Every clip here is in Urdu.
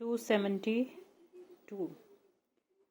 272।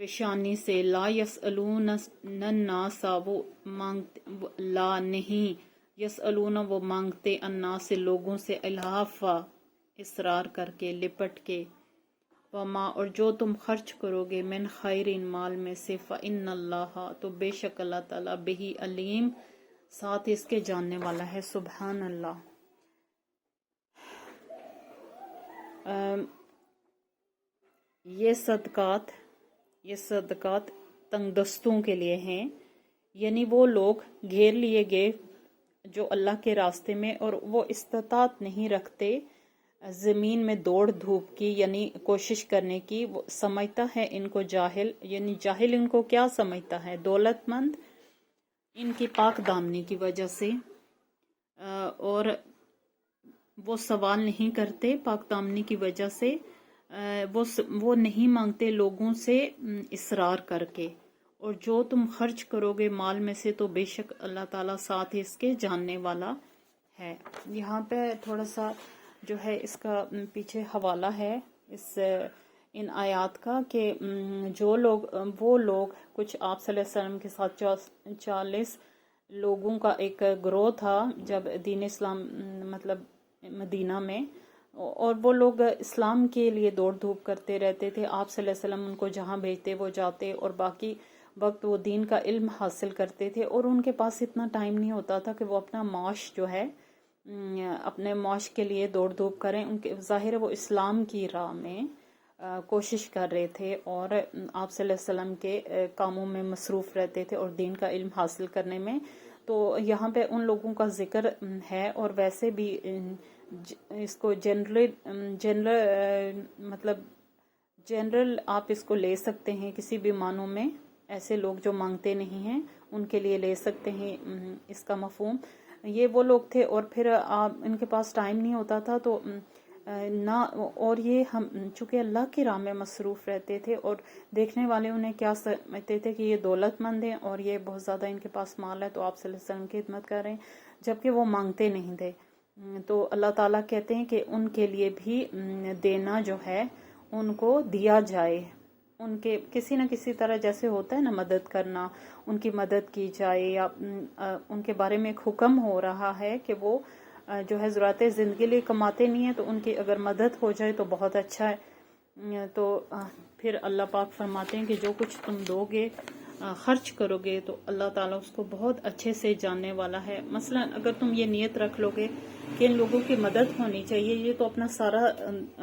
پیشانی سے، لا یسألون الناس وہ مانگتے، لا نہیں، یسألون وہ مانگتے، الناس سے لوگوں سے، الہافا اصرار کر کے، لپٹ کے، وما اور جو تم خرچ کرو گے، من خیرین مال میں سے، فإن اللہ تو بے شک اللہ تعالیٰ، بہی علیم ساتھ اس کے جاننے والا ہے۔ سبحان اللہ۔ یہ صدقات تنگ دستوں کے لیے ہیں، یعنی وہ لوگ گھیر لیے گئے جو اللہ کے راستے میں، اور وہ استطاعت نہیں رکھتے زمین میں دوڑ دھوپ کی، یعنی کوشش کرنے کی۔ وہ سمجھتا ہے ان کو جاہل، یعنی جاہل ان کو کیا سمجھتا ہے؟ دولت مند ان کی پاک دامنی کی وجہ سے، اور وہ سوال نہیں کرتے پاک دامنی کی وجہ سے، وہ نہیں مانگتے لوگوں سے اصرار کر کے، اور جو تم خرچ کرو گے مال میں سے تو بے شک اللہ تعالیٰ ساتھ اس کے جاننے والا ہے۔ یہاں پہ تھوڑا سا جو ہے اس کا پیچھے حوالہ ہے ان آیات کا، کہ وہ لوگ کچھ آپ صلی اللہ علیہ وسلم کے ساتھ 40 لوگوں کا ایک گروہ تھا جب دین اسلام مطلب مدینہ میں، اور وہ لوگ اسلام کے لیے دوڑ دھوپ کرتے رہتے تھے، آپ صلی اللہ علیہ وسلم ان کو جہاں بھیجتے وہ جاتے، اور باقی وقت وہ دین کا علم حاصل کرتے تھے، اور ان کے پاس اتنا ٹائم نہیں ہوتا تھا کہ وہ اپنا معاش جو ہے اپنے معاش کے لیے دوڑ دھوپ کریں۔ ان کے ظاہر ہے وہ اسلام کی راہ میں کوشش کر رہے تھے، اور آپ صلی اللہ علیہ وسلم کے کاموں میں مصروف رہتے تھے اور دین کا علم حاصل کرنے میں۔ تو یہاں پہ ان لوگوں کا ذکر ہے، اور ویسے بھی اس کو جنرل آپ اس کو لے سکتے ہیں کسی بھی معنوں میں، ایسے لوگ جو مانگتے نہیں ہیں ان کے لیے لے سکتے ہیں اس کا مفہوم۔ یہ وہ لوگ تھے، اور پھر ان کے پاس ٹائم نہیں ہوتا تھا تو نہ، اور یہ ہم چونکہ اللہ کی راہ میں مصروف رہتے تھے، اور دیکھنے والے انہیں کیا سمجھتے تھے کہ یہ دولت مند ہیں اور یہ بہت زیادہ ان کے پاس مال ہے تو آپ صلی اللہ علیہ وسلم کی خدمت کر رہے ہیں، جبکہ وہ مانگتے نہیں تھے۔ تو اللہ تعالیٰ کہتے ہیں کہ ان کے لیے بھی دینا جو ہے ان کو دیا جائے، ان کے کسی نہ کسی طرح، جیسے ہوتا ہے نا مدد کرنا، ان کی مدد کی جائے، یا ان کے بارے میں ایک حکم ہو رہا ہے کہ وہ جو ہے ضرورت زندگی لیے کماتے نہیں ہیں، تو ان کی اگر مدد ہو جائے تو بہت اچھا ہے۔ تو پھر اللہ پاک فرماتے ہیں کہ جو کچھ تم دو گے، خرچ کرو گے، تو اللہ تعالیٰ اس کو بہت اچھے سے جاننے والا ہے۔ مثلا اگر تم یہ نیت رکھ لو گے کہ ان لوگوں کی مدد ہونی چاہیے، یہ تو اپنا سارا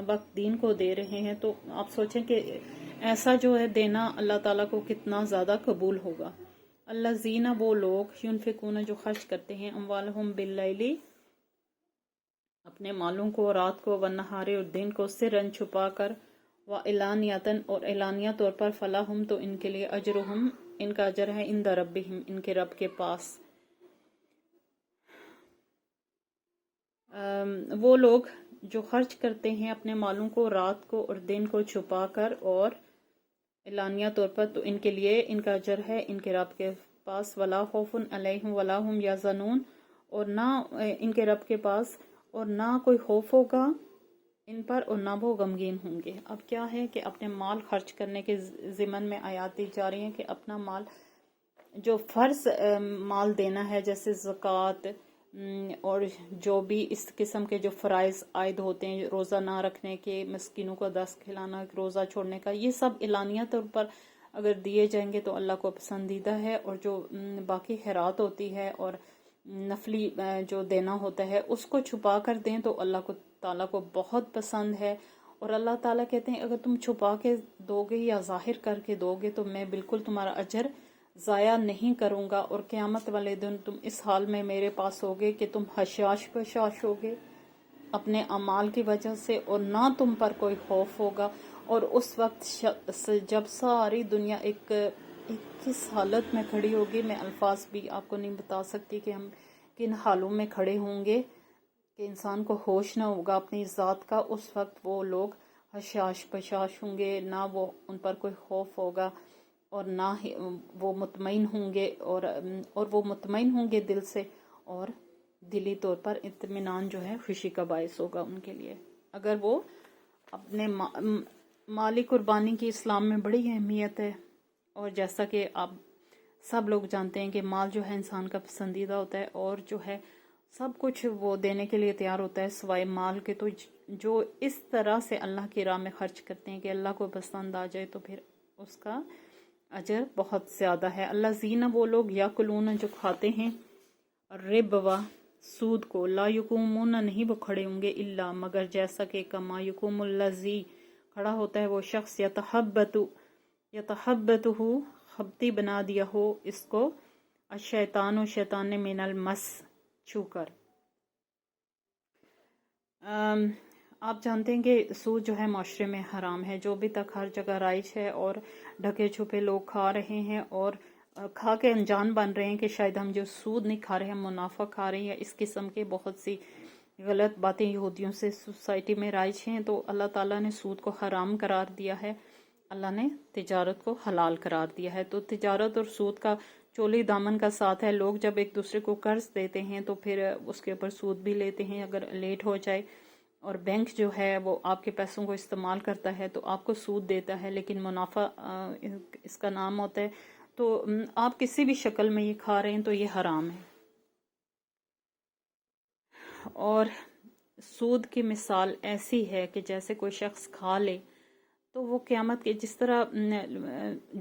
وقت دین کو دے رہے ہیں، تو آپ سوچیں کہ ایسا جو ہے دینا اللہ تعالیٰ کو کتنا زیادہ قبول ہوگا۔ الذین وہ لوگ، ینفقون جو خرچ کرتے ہیں، اموالہم باللیل اپنے مالوں کو رات کو، والنہار اور دن کو، سرًا چھپا کر، وعلانیۃً اور اعلانیہ طور پر، فلاحم تو ان کے لیے، اجرہم ان کا اجر ہے، عند ربہم ان کے رب کے پاس۔ وہ لوگ جو خرچ کرتے ہیں اپنے مالوں کو رات کو اور دن کو چھپا کر اور اعلانیہ طور پر، تو ان کے لیے ان کا اجر ہے ان کے رب کے پاس، ولا خوف علیہم ولا هم یحزنون اور نہ ان کے رب کے پاس، اور نہ کوئی خوف ہوگا ان پر اور نہ وہ غمگین ہوں گے۔ اب کیا ہے کہ اپنے مال خرچ کرنے کے ضمن میں آیات دی جا رہی ہیں کہ اپنا مال جو فرض مال دینا ہے، جیسے زکوٰۃ اور جو بھی اس قسم کے جو فرائض عائد ہوتے ہیں، روزہ نہ رکھنے کے، مسکینوں کو 10 کھلانا، روزہ چھوڑنے کا، یہ سب اعلانیہ طور پر اگر دیے جائیں گے تو اللہ کو پسندیدہ ہے، اور جو باقی خیرات ہوتی ہے اور نفلی جو دینا ہوتا ہے اس کو چھپا کر دیں تو اللہ تعالیٰ کو بہت پسند ہے۔ اور اللہ تعالیٰ کہتے ہیں اگر تم چھپا کے دو گے یا ظاہر کر کے دو گے تو میں بالکل تمہارا اجر ضائع نہیں کروں گا، اور قیامت والے دن تم اس حال میں میرے پاس ہوگے کہ تم حشاش بشاش ہوگے اپنے اعمال کی وجہ سے، اور نہ تم پر کوئی خوف ہوگا۔ اور اس وقت جب ساری دنیا ایک کس حالت میں کھڑی ہوگی، میں الفاظ بھی آپ کو نہیں بتا سکتی کہ ہم کن حالوں میں کھڑے ہوں گے، کہ انسان کو ہوش نہ ہوگا اپنی ذات کا۔ اس وقت وہ لوگ حشاش بشاش ہوں گے، نہ وہ ان پر کوئی خوف ہوگا، اور نہ ہی وہ مطمئن ہوں گے، اور وہ مطمئن ہوں گے دل سے، اور دلی طور پر اطمینان جو ہے خوشی کا باعث ہوگا ان کے لیے۔ اگر وہ اپنے مالی قربانی کی اسلام میں بڑی اہمیت ہے۔ اور جیسا کہ آپ سب لوگ جانتے ہیں کہ مال جو ہے انسان کا پسندیدہ ہوتا ہے، اور جو ہے سب کچھ وہ دینے کے لیے تیار ہوتا ہے سوائے مال کے. تو جو اس طرح سے اللہ کی راہ میں خرچ کرتے ہیں کہ اللہ کو پسند آ جائے، تو پھر اس کا اجر بہت زیادہ ہے. اللہ زینہ وہ لوگ یا کلون جو کھاتے ہیں ربوا سود کو، لا یقومون نہیں وہ کھڑے ہوں گے الا مگر جیسا کہ کما یقوم الذی کھڑا ہوتا ہے وہ شخص یتحبط خبتی بنا دیا ہو اس کو الشیطان و شیطان نے من المس چھو کر. آپ جانتے ہیں کہ سود جو ہے معاشرے میں حرام ہے، جو بھی تک ہر جگہ رائج ہے، اور ڈھکے چھپے لوگ کھا رہے ہیں اور کھا کے انجان بن رہے ہیں کہ شاید ہم جو سود نہیں کھا رہے ہیں، منافع کھا رہے ہیں، یا اس قسم کے بہت سی غلط باتیں یہودیوں سے سوسائٹی میں رائج ہیں. تو اللہ تعالیٰ نے سود کو حرام قرار دیا ہے، اللہ نے تجارت کو حلال قرار دیا ہے. تو تجارت اور سود کا چولی دامن کا ساتھ ہے. لوگ جب ایک دوسرے کو قرض دیتے ہیں تو پھر اس کے اوپر سود بھی لیتے ہیں اگر لیٹ ہو جائے، اور بینک جو ہے وہ آپ کے پیسوں کو استعمال کرتا ہے تو آپ کو سود دیتا ہے، لیکن منافع اس کا نام ہوتا ہے. تو آپ کسی بھی شکل میں یہ کھا رہے ہیں تو یہ حرام ہے. اور سود کی مثال ایسی ہے کہ جیسے کوئی شخص کھا لے تو وہ قیامت کے جس طرح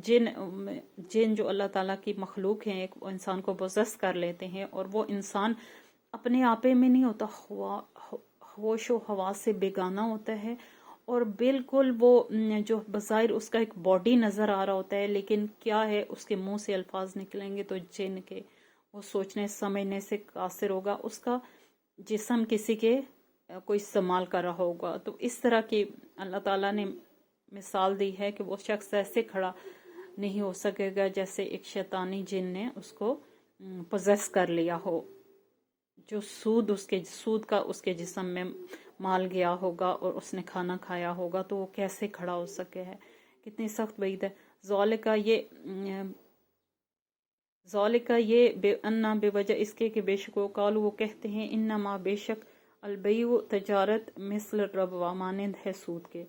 جن جو اللہ تعالیٰ کی مخلوق ہیں ایک انسان کو پوزیس کر لیتے ہیں، اور وہ انسان اپنے آپے میں نہیں ہوتا، ہوش و حواس سے بیگانہ ہوتا ہے، اور بالکل وہ جو بظاہر اس کا ایک باڈی نظر آ رہا ہوتا ہے، لیکن کیا ہے اس کے منہ سے الفاظ نکلیں گے تو جن کے وہ سوچنے سمجھنے سے قاصر ہوگا، اس کا جسم کسی کے کوئی استعمال کر رہا ہوگا. تو اس طرح کی اللہ تعالیٰ نے مثال دی ہے کہ وہ شخص ایسے کھڑا نہیں ہو سکے گا جیسے ایک شیطانی جن نے اس کو پوزیس کر لیا ہو، جو سود کا اس کے جسم میں مال گیا ہوگا اور اس نے کھانا کھایا ہوگا، تو وہ کیسے کھڑا ہو سکے ہے. کتنی سخت وعید ہے. ذالکہ یہ بے انا بے وجہ اس کے کہ بے شک وہ قالو وہ کہتے ہیں انما بے شک البیع تجارت مثل الربا مانند ہے سود کے.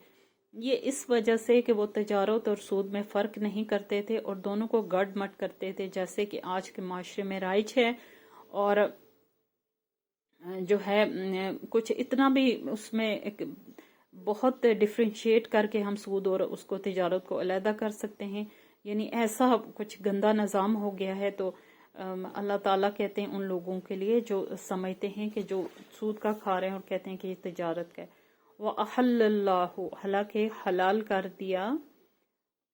یہ اس وجہ سے کہ وہ تجارت اور سود میں فرق نہیں کرتے تھے اور دونوں کو گڑ مٹ کرتے تھے، جیسے کہ آج کے معاشرے میں رائج ہے. اور جو ہے کچھ اتنا بھی اس میں ایک بہت ڈفرینشیٹ کر کے ہم سود اور اس کو تجارت کو علیحدہ کر سکتے ہیں، یعنی ایسا کچھ گندا نظام ہو گیا ہے. تو اللہ تعالیٰ کہتے ہیں ان لوگوں کے لیے جو سمجھتے ہیں کہ جو سود کا کھا رہے ہیں اور کہتے ہیں کہ یہ تجارت کا ہے. وَأَحَلَّ اللَّهُ حالانکہ حلال کر دیا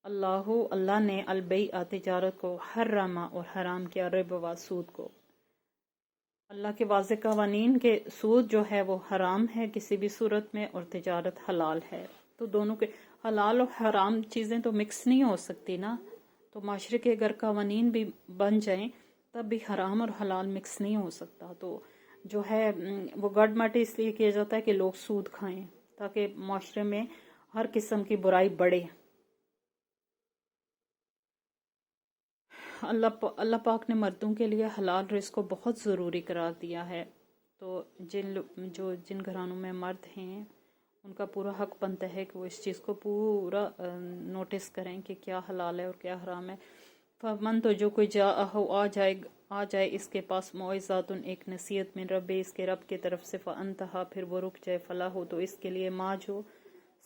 اللہ نے البیع تجارت کو، حرم اور حرام کیا ربا سود کو. اللہ کے واضح قوانین کے سود جو ہے وہ حرام ہے کسی بھی صورت میں، اور تجارت حلال ہے. تو دونوں کے حلال اور حرام چیزیں تو مکس نہیں ہو سکتی نا. تو معاشرے کے اگر قوانین بھی بن جائیں تب بھی حرام اور حلال مکس نہیں ہو سکتا. تو جو ہے وہ گڑ مٹ اس لیے کیا جاتا ہے کہ لوگ سود کھائیں تاکہ معاشرے میں ہر قسم کی برائی بڑھے. اللہ پاک نے مردوں کے لیے حلال رزق کو بہت ضروری قرار دیا ہے. تو جن گھرانوں میں مرد ہیں ان کا پورا حق بنتا ہے کہ وہ اس چیز کو پورا نوٹس کریں کہ کیا حلال ہے اور کیا حرام ہے. فمن تو جو کوئی آ جائے اس کے پاس موعظۃ ایک نصیحت من رب اس کے رب کی طرف سے، فانتہا پھر وہ رک جائے، فلا ہو تو اس کے لیے ما جو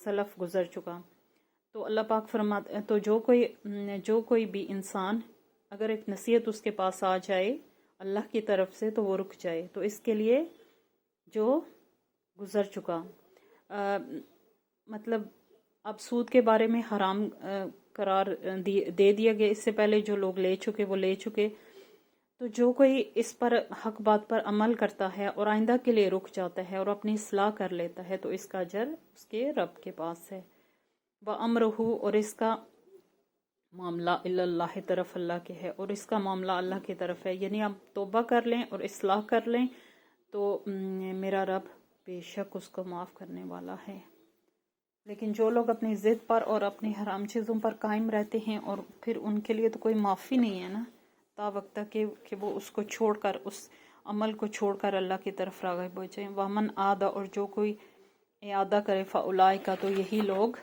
سلف گزر چکا. تو اللہ پاک فرماتے تو جو کوئی بھی انسان اگر ایک نصیحت اس کے پاس آ جائے اللہ کی طرف سے تو وہ رک جائے، تو اس کے لیے جو گزر چکا. مطلب اب سود کے بارے میں حرام قرار دے دیا گیا، اس سے پہلے جو لوگ لے چکے وہ لے چکے. تو جو کوئی اس پر حق بات پر عمل کرتا ہے اور آئندہ کے لیے رک جاتا ہے اور اپنی اصلاح کر لیتا ہے تو اس کا اجر اس کے رب کے پاس ہے. وَأَمْرُهُ اور اس کا معاملہ اللہ طرف اللہ کے ہے، اور اس کا معاملہ اللہ کی طرف ہے. یعنی آپ توبہ کر لیں اور اصلاح کر لیں تو میرا رب بے شک اس کو معاف کرنے والا ہے. لیکن جو لوگ اپنی ضد پر اور اپنی حرام چیزوں پر قائم رہتے ہیں اور پھر ان کے لیے تو کوئی معافی نہیں ہے نا، تا وقت تک کہ وہ اس کو چھوڑ کر اس عمل کو چھوڑ کر اللہ کی طرف راغب ہو جائیں. وَمَنْ عَادَ اور جو کوئی اعادہ کرے فَأُولَئِکَ تو یہی لوگ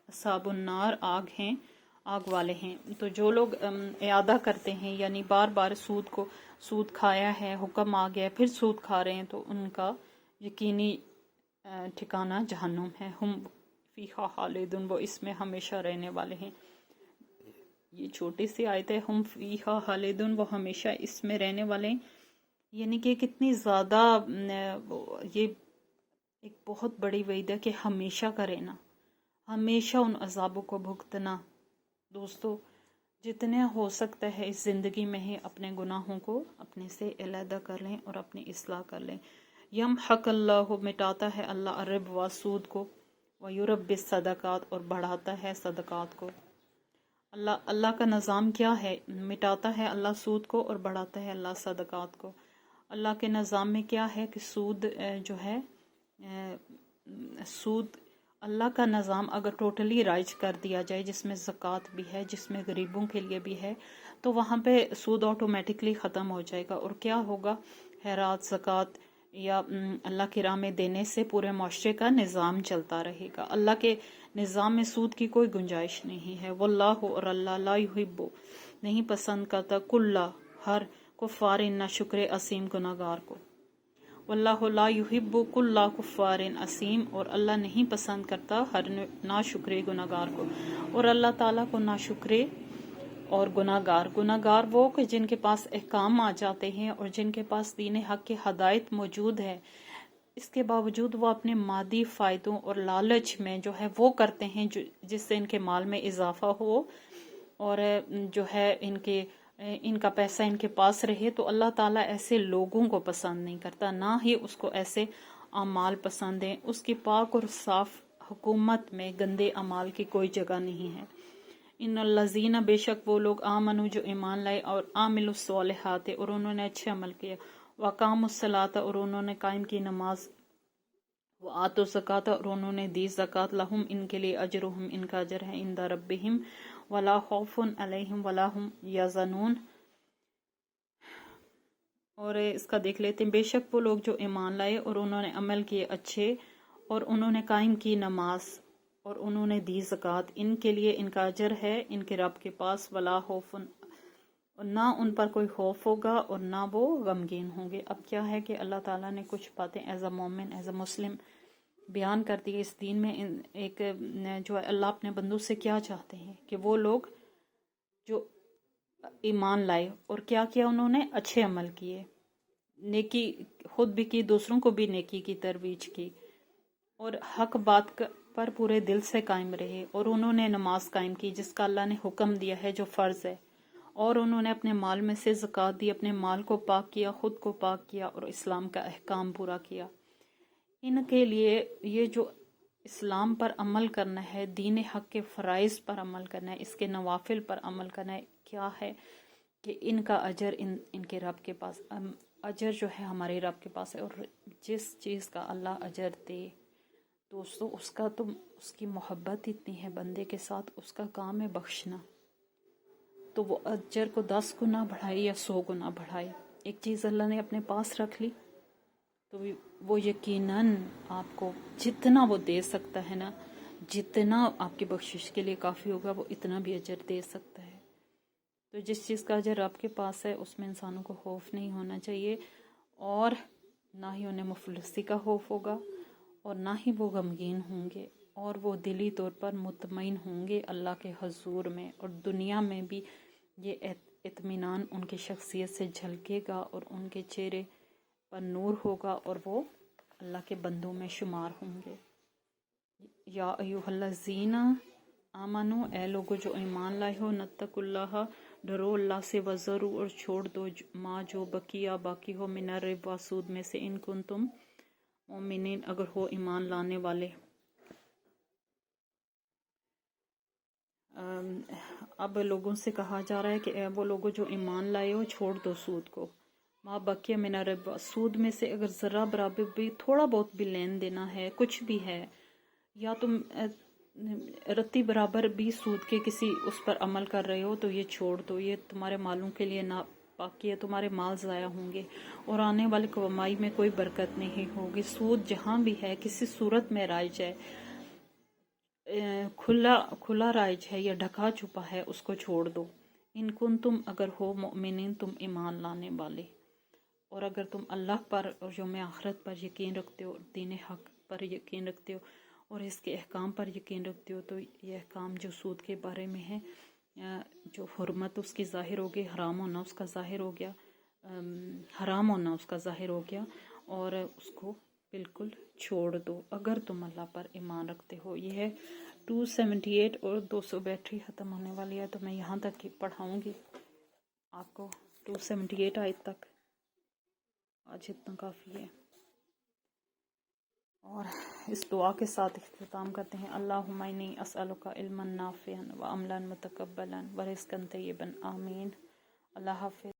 اصحاب النار آگ ہیں، آگ والے ہیں۔ تو جو لوگ اعادہ کرتے ہیں یعنی بار بار سود کھایا ہے، حکم آ گیا پھر سود کھا رہے ہیں، تو ان کا یقینی ٹھکانہ جہنم ہے۔ ہم فیہا خالدون، وہ اس میں ہمیشہ رہنے والے ہیں۔ یہ چھوٹی سی آیت ہے، ہم فیہا خالدون، وہ ہمیشہ اس میں رہنے والے ہیں، یعنی کہ کتنی زیادہ یہ ایک بہت بڑی وعید ہے کہ ہمیشہ کا رہنا، ہمیشہ ان عذابوں کو بھگتنا۔ دوستو جتنا ہو سکتا ہے اس زندگی میں ہی اپنے گناہوں کو اپنے سے علیحدہ کر لیں اور اپنی اصلاح کر لیں۔ یمحق اللہ، مٹاتا ہے اللہ الربا سود کو، ویربی الصدقات، اور بڑھاتا ہے صدقات کو۔ اللہ کا نظام کیا ہے؟ مٹاتا ہے اللہ سود کو اور بڑھاتا ہے اللہ صدقات کو۔ اللہ کے نظام میں کیا ہے کہ سود جو ہے سود، اللہ کا نظام اگر ٹوٹلی رائج کر دیا جائے، جس میں زکوٰۃ بھی ہے، جس میں غریبوں کے لیے بھی ہے، تو وہاں پہ سود آٹومیٹکلی ختم ہو جائے گا، اور کیا ہوگا؟ خیرات، زکوٰۃ یا اللہ کی راہ میں دینے سے پورے معاشرے کا نظام چلتا رہے گا۔ اللہ کے نظام میں سود کی کوئی گنجائش نہیں ہے۔ واللہ، اور اللہ لا یحب، نہیں پسند کرتا، کل، ہر کفار ناشکر اسیم گناہگار کو۔ واللہ لا یحب کل کفار اسیم، اور اللہ نہیں پسند کرتا ہر ناشکر گناہگار کو۔ اور اللہ تعالیٰ کو ناشکر اور گناہگار وہ کہ جن کے پاس احکام آ جاتے ہیں اور جن کے پاس دین حق کی ہدایت موجود ہے، اس کے باوجود وہ اپنے مادی فائدوں اور لالچ میں جو ہے وہ کرتے ہیں جس سے ان کے مال میں اضافہ ہو، اور جو ہے ان کا پیسہ ان کے پاس رہے، تو اللہ تعالیٰ ایسے لوگوں کو پسند نہیں کرتا، نہ ہی اس کو ایسے اعمال پسند ہیں۔ اس کی پاک اور صاف حکومت میں گندے اعمال کی کوئی جگہ نہیں ہے۔ ان الذین، بے شک وہ لوگ، آمنو جو ایمان لائے، اور عاملوا الصالحات، اور انہوں نے اچھے عمل کیا، وقاموا الصلاۃ، اور انہوں نے قائم کی نماز، وآتوا الزکوٰۃ، اور انہوں نے دی زکوٰۃ، لہم، ان کے لیے، اجرہم، ان کا اجر ہے، عند ربہم، ولا خوف علیہم ولا ہم یحزنون۔ اور اس کا دیکھ لیتے ہیں، بے شک وہ لوگ جو ایمان لائے اور انہوں نے عمل کیے اچھے، اور انہوں نے قائم کی نماز، اور انہوں نے دی زکوٰۃ، ان کے لیے ان کا اجر ہے ان کے رب کے پاس، ولا خوف، اور نہ ان پر کوئی خوف ہوگا اور نہ وہ غمگین ہوں گے۔ اب کیا ہے کہ اللہ تعالیٰ نے کچھ باتیں ایز اے مومن، ایز اے مسلم بیان کر دی اس دین میں۔ ایک جو اللہ اپنے بندوں سے کیا چاہتے ہیں کہ وہ لوگ جو ایمان لائے اور کیا کیا انہوں نے، اچھے عمل کیے، نیکی خود بھی کی، دوسروں کو بھی نیکی کی ترویج کی، اور حق بات پر پورے دل سے قائم رہے، اور انہوں نے نماز قائم کی جس کا اللہ نے حکم دیا ہے جو فرض ہے، اور انہوں نے اپنے مال میں سے زکوٰۃ دی، اپنے مال کو پاک کیا، خود کو پاک کیا، اور اسلام کا احکام پورا کیا۔ ان کے لیے یہ جو اسلام پر عمل کرنا ہے، دین حق کے فرائض پر عمل کرنا ہے، اس کے نوافل پر عمل کرنا ہے، کیا ہے کہ ان کا اجر ان کے رب کے پاس، اجر جو ہے ہمارے رب کے پاس ہے۔ اور جس چیز کا اللہ اجر دے دوستو، اس کی محبت اتنی ہے بندے کے ساتھ، اس کا کام ہے بخشنا، تو وہ اجر کو 10 گنا بڑھائے یا 100 گنا بڑھائے۔ ایک چیز اللہ نے اپنے پاس رکھ لی تو وہ یقیناً آپ کو جتنا وہ دے سکتا ہے نا، جتنا آپ کی بخشش کے لیے کافی ہوگا، وہ اتنا بھی اجر دے سکتا ہے۔ تو جس چیز کا اجر آپ کے پاس ہے اس میں انسانوں کو خوف نہیں ہونا چاہیے، اور نہ ہی انہیں مفلسی کا خوف ہوگا، اور نہ ہی وہ غمگین ہوں گے، اور وہ دلی طور پر مطمئن ہوں گے اللہ کے حضور میں، اور دنیا میں بھی یہ اطمینان ان کی شخصیت سے جھلکے گا، اور ان کے چہرے پر نور ہوگا، اور وہ اللہ کے بندوں میں شمار ہوں گے۔ یا ایھا الذین آمنو، اے لوگو جو ایمان لائے ہو، نتقوا اللہ، ڈرو اللہ سے، وذروا، اور چھوڑ دو، ما جو بقیہ باقی ہو، من الربا سود میں سے، ان کنتم مومنین، اگر ہو ایمان لانے والے۔ اب لوگوں سے کہا جا رہا ہے کہ اے وہ لوگوں جو ایمان لائے ہو، چھوڑ دو سود کو، ما بقیہ من الربا، سود میں سے اگر ذرا برابر بھی، تھوڑا بہت بھی لین دینا ہے، کچھ بھی ہے، یا تم رتی برابر بھی سود کے کسی اس پر عمل کر رہے ہو، تو یہ چھوڑ دو، یہ تمہارے مالوں کے لیے ناپاکی ہے، تمہارے مال ضائع ہوں گے، اور آنے والی کمائی میں کوئی برکت نہیں ہوگی۔ سود جہاں بھی ہے، کسی صورت میں رائج ہے، کھلا رائج ہے یا ڈھکا چھپا ہے اس کو چھوڑ دو. ان کن تم اگر ہو مؤمنین تم ایمان لانے والے، اور اگر تم اللہ پر اور یوم آخرت پر یقین رکھتے ہو، دین حق پر یقین رکھتے ہو اور اس کے احکام پر یقین رکھتے ہو، تو یہ احکام جو سود کے بارے میں ہے، جو حرمت اس کی ظاہر ہو گئی، حرام ہونا اس کا ظاہر ہو گیا، حرام ہونا اس کا ظاہر ہو گیا، اور اس کو بالکل چھوڑ دو اگر تم اللہ پر ایمان رکھتے ہو. یہ ہے 278 اور 200 بیٹری ختم ہونے والی ہے، تو میں یہاں تک ہی پڑھاؤں گی آپ کو 278 آیت تک. آج اتنا کافی ہے، اور اس دعا کے ساتھ اختتام کرتے ہیں. اللہم انی اسألک علما نافعا وعملا متقبلا ورزقا طیبا. آمین. اللہ حافظ.